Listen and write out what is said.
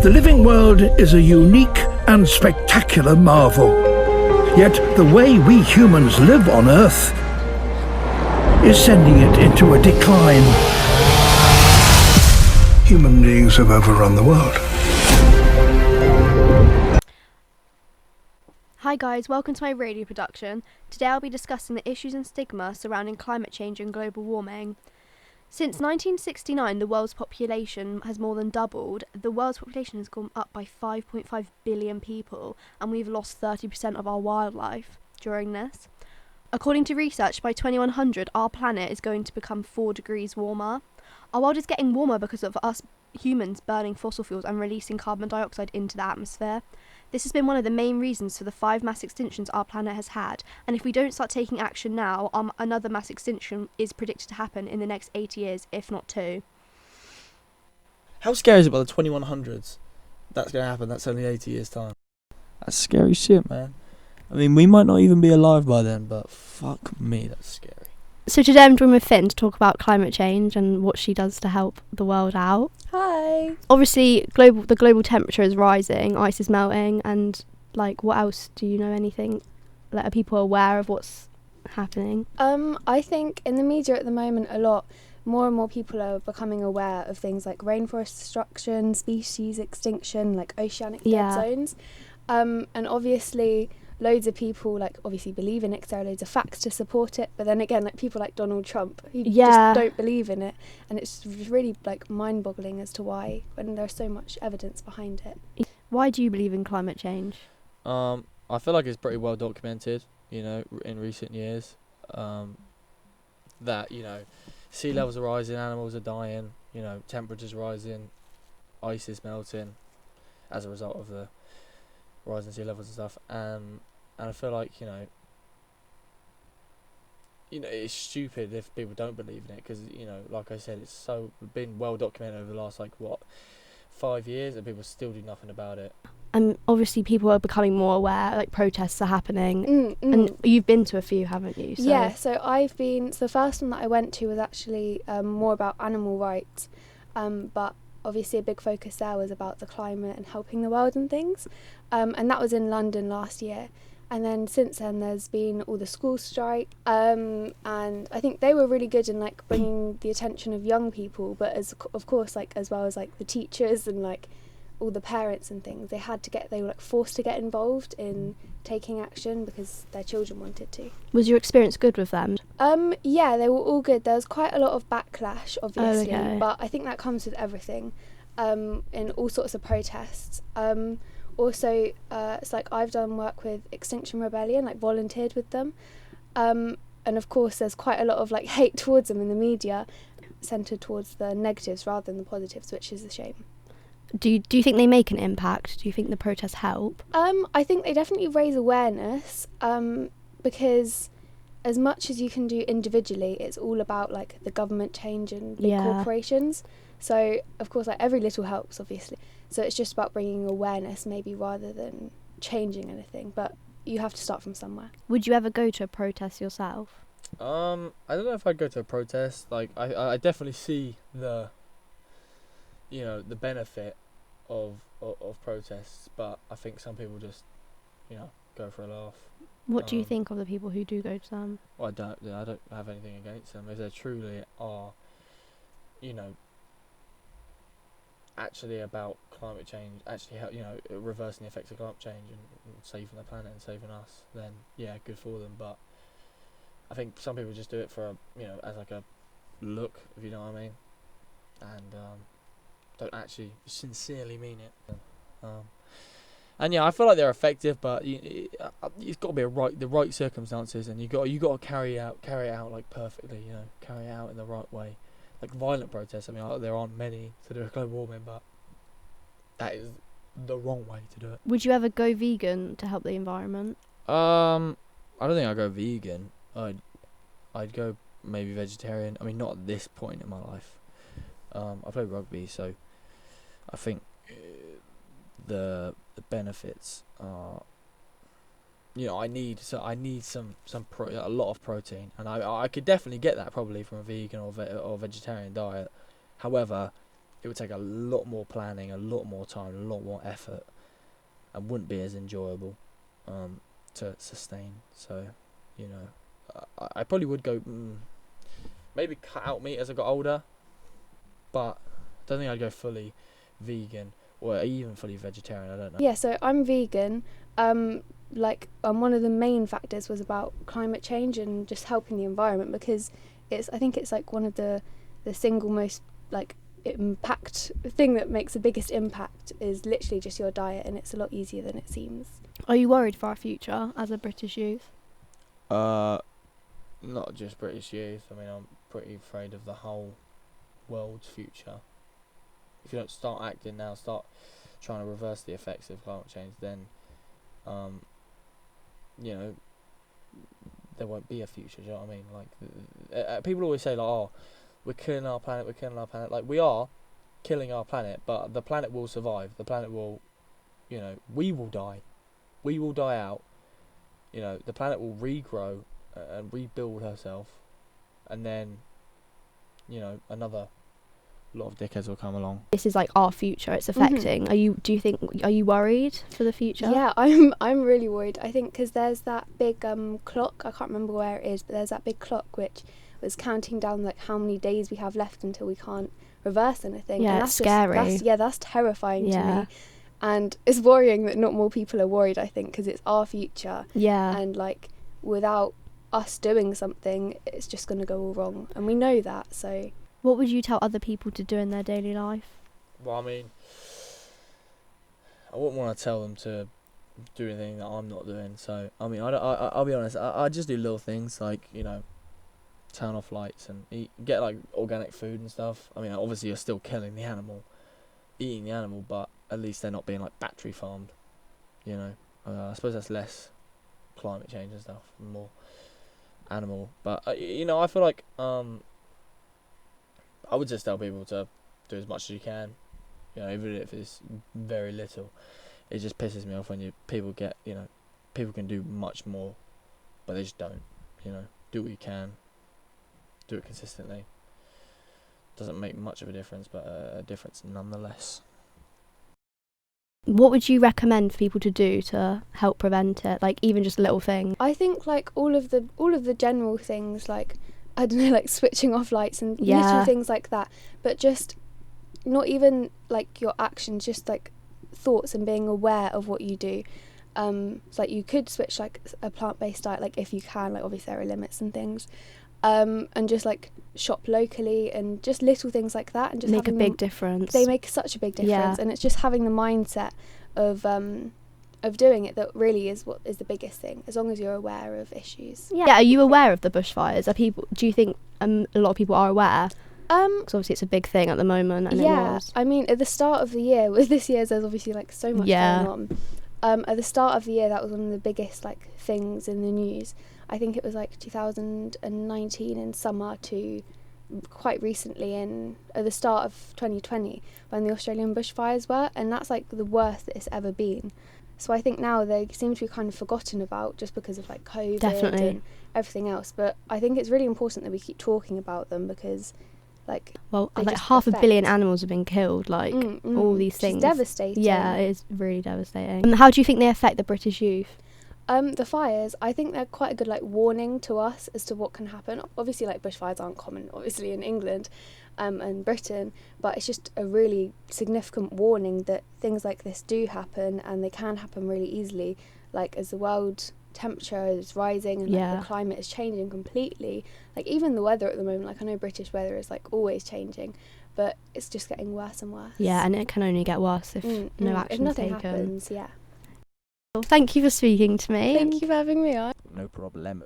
The living world is a unique and spectacular marvel. Yet the way we humans live on Earth is sending it into a decline. Human beings have overrun the world. Hi guys, welcome to my radio production. Today I'll be discussing the issues and stigma surrounding climate change and global warming. Since 1969, the world's population has more than doubled. The world's population has gone up by 5.5 billion people, and we've lost 30% of our wildlife during this. According to research, by 2100, our planet is going to become 4 degrees warmer. Our world is getting warmer because of us humans burning fossil fuels and releasing carbon dioxide into the atmosphere. This has been one of the main reasons for the 5 mass extinctions our planet has had, and if we don't start taking action now, another mass extinction is predicted to happen in the next 80 years, if not 2. How scary is it by the 2100s? That's going to happen, that's only 80 years' time. That's scary shit, man. I mean, we might not even be alive by then, but fuck me, that's scary. So today I'm joined with Finn to talk about climate change and what she does to help the world out. Hi. Obviously, the global temperature is rising, ice is melting, and what else? Do you know anything? Are people aware of what's happening? I think in the media at the moment more and more people are becoming aware of things like rainforest destruction, species extinction, like oceanic dead zones. And obviously loads of people obviously believe in it because there are loads of facts to support it, but then again people like Donald Trump who just don't believe in it, and it's really mind-boggling as to why when there's so much evidence behind it. Why do you believe in climate change? I feel like it's pretty well documented, in recent years, that sea levels are rising, animals are dying, temperatures rising, ice is melting as a result of the rising sea levels and stuff, and I feel like it's stupid if people don't believe in it, because like I said, it's been well documented over the last 5 years, and people still do nothing about it. And obviously people are becoming more aware, protests are happening, and you've been to a few, haven't you? So. Yeah, so the first one that I went to was actually more about animal rights, but obviously a big focus there was about the climate and helping the world and things, and that was in London last year. And then since then there's been all the school strike, and I think they were really good in bringing the attention of young people, but of course as well as the teachers and all the parents and things, they were forced to get involved in taking action because their children wanted to. Was your experience good with them? Yeah, they were all good. There was quite a lot of backlash, obviously, okay. But I think that comes with everything, in all sorts of protests. Also, it's I've done work with Extinction Rebellion, volunteered with them, and of course there's quite a lot of hate towards them in the media, centred towards the negatives rather than the positives, which is a shame. Do you think they make an impact? Do you think the protests help? I think they definitely raise awareness, because as much as you can do individually, it's all about the government change and big corporations. So of course every little helps, obviously. So it's just about bringing awareness maybe rather than changing anything, but you have to start from somewhere. Would you ever go to a protest yourself? I don't know if I'd go to a protest. I definitely see the benefit of protests, but I think some people just go for a laugh. What do you think of the people who do go to them? Well, I don't have anything against them if they truly are actually about climate change, actually reversing the effects of climate change and saving the planet and saving us, then yeah, good for them. But I think some people just do it for as a look, if you know what I mean, and don't actually sincerely mean it. And yeah, I feel like they're effective, but it's got to be the right circumstances, and you got to carry it out perfectly. Carry it out in the right way. Violent protests, I mean, there aren't many to do with global warming, but that is the wrong way to do it. Would you ever go vegan to help the environment? I don't think I'd go vegan. I'd go maybe vegetarian. I mean, not at this point in my life. I play rugby, so I think the benefits are, I need a lot of protein, and I could definitely get that probably from a vegan or vegetarian diet. However, it would take a lot more planning, a lot more time, a lot more effort, and wouldn't be as enjoyable to sustain. So, you know, I probably would go maybe cut out meat as I got older, but I don't think I'd go fully vegan or even fully vegetarian. I don't know. Yeah, so I'm vegan. One of the main factors was about climate change and just helping the environment, because I think it's like one of the single most like impact thing that makes the biggest impact is literally just your diet, and it's a lot easier than it seems. Are you worried for our future as a British youth? Not just British youth. I mean, I'm pretty afraid of the whole world's future. If you don't start acting now, start trying to reverse the effects of climate change, then you know, there won't be a future. Do you know what I mean? Like, people always say, like, oh, we're killing our planet, Like, we are killing our planet, but the planet will survive. The planet will, you know, we will die. We will die out. You know, the planet will regrow and rebuild herself, and then, you know, another lot of dickheads will come along. This is like our future. It's affecting. Are you worried for the future? Yeah, I'm really worried. I think because there's that big clock. I can't remember where it is, but there's that big clock which was counting down like how many days we have left until we can't reverse anything. Yeah, and that's scary. That's terrifying to me. And it's worrying that not more people are worried, I think, because it's our future. Yeah. And like, without us doing something, it's just going to go all wrong. And we know that, so... What would you tell other people to do in their daily life? Well, I mean, I wouldn't want to tell them to do anything that I'm not doing. So, I mean, I'll be honest, I just do little things like, you know, turn off lights and get like organic food and stuff. I mean, obviously you're still killing the animal, eating the animal, but at least they're not being like battery farmed, you know. I suppose that's less climate change and stuff, and more animal. But you know, I feel like I would just tell people to do as much as you can, you know, even if it's very little. It just pisses me off when people can do much more, but they just don't. You know, do what you can, do it consistently. Doesn't make much of a difference, but a difference nonetheless. What would you recommend for people to do to help prevent it? Like, even just a little thing. I think like all of the general things, like, I don't know, like switching off lights and little things like that, but just not even like your actions, just like thoughts and being aware of what you do. So like you could switch like a plant-based diet, like if you can, like obviously there are limits and things, and just like shop locally and just little things like that, and just make a big difference. They make such a big difference, and it's just having the mindset of doing it that really is what is the biggest thing, as long as you're aware of issues. Yeah, are you aware of the bushfires? Do you think a lot of people are aware? Because obviously it's a big thing at the moment, and it was. I mean, at the start of the year, with this year's, there's obviously like so much going on. At the start of the year, that was one of the biggest like things in the news. I think it was like 2019 in summer to quite recently at the start of 2020 when the Australian bushfires were, and that's like the worst that it's ever been. So I think now they seem to be kind of forgotten about just because of like COVID and everything else. But I think it's really important that we keep talking about them, because like half a billion animals have been killed, like all these things. It's devastating. Yeah, it is really devastating. And how do you think they affect the British youth? The fires, I think they're quite a good like warning to us as to what can happen. Obviously, like bushfires aren't common, obviously in England and Britain, but it's just a really significant warning that things like this do happen, and they can happen really easily. Like as the world temperature is rising and like, the climate is changing completely. Like even the weather at the moment, like I know British weather is like always changing, but it's just getting worse and worse. Yeah, and it can only get worse if no action is taken. If nothing happens, Well, thank you for speaking to me. Thank you for having me on. No problemo.